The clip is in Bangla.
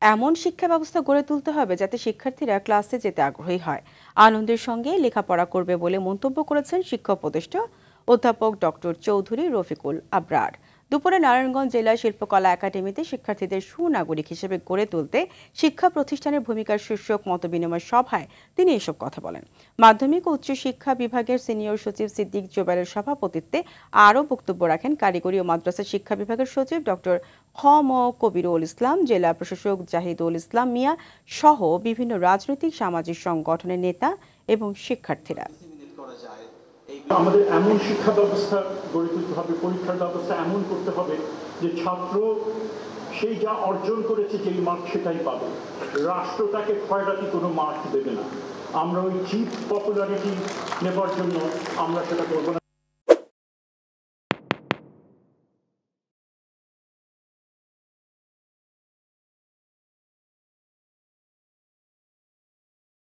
এমন শিক্ষা ব্যবস্থা গড়ে তুলতে হবে যাতে শিক্ষার্থীরা ক্লাসে যেতে আগ্রহী হয়, আনন্দের সঙ্গে লেখাপড়া করবে বলে মন্তব্য করেছেন শিক্ষা উপদেষ্টা অধ্যাপক ডক্টর চৌধুরী রফিকুল আবরার। দুপুরে নারায়ণগঞ্জ জেলা শিল্পকলা একাডেমিতে শিক্ষার্থীদের সুনাগরিক হিসেবে গড়ে তুলতে শিক্ষা প্রতিষ্ঠানের ভূমিকার শীর্ষক মতবিনিময় সভায় তিনি এসব কথা বলেন। মাধ্যমিক ও উচ্চ শিক্ষা বিভাগের সিনিয়র সচিব সিদ্দিক জোবারের সভাপতিত্বে আরও বক্তব্য রাখেন কারিগরি ও মাদ্রাসা শিক্ষা বিভাগের সচিব ডক্টর খ ম কবিরুল ইসলাম, জেলা প্রশাসক জাহিদুল ইসলাম মিয়া সহ বিভিন্ন রাজনৈতিক সামাজিক সংগঠনের নেতা এবং শিক্ষার্থীরা। আমাদের এমন শিক্ষা ব্যবস্থা গড়ে তুলতে হবে, পরীক্ষার ব্যবস্থা এমন করতে হবে যে ছাত্র সেই যা অর্জন করেছে যেই মার্ক সেটাই পাবে, রাষ্ট্র তাকে ক্ষয়রাতি কোনো মার্ক দেবে না। আমরা ওই চিপ পপুলারিটি নেবার জন্য আমরা সেটা করবো না।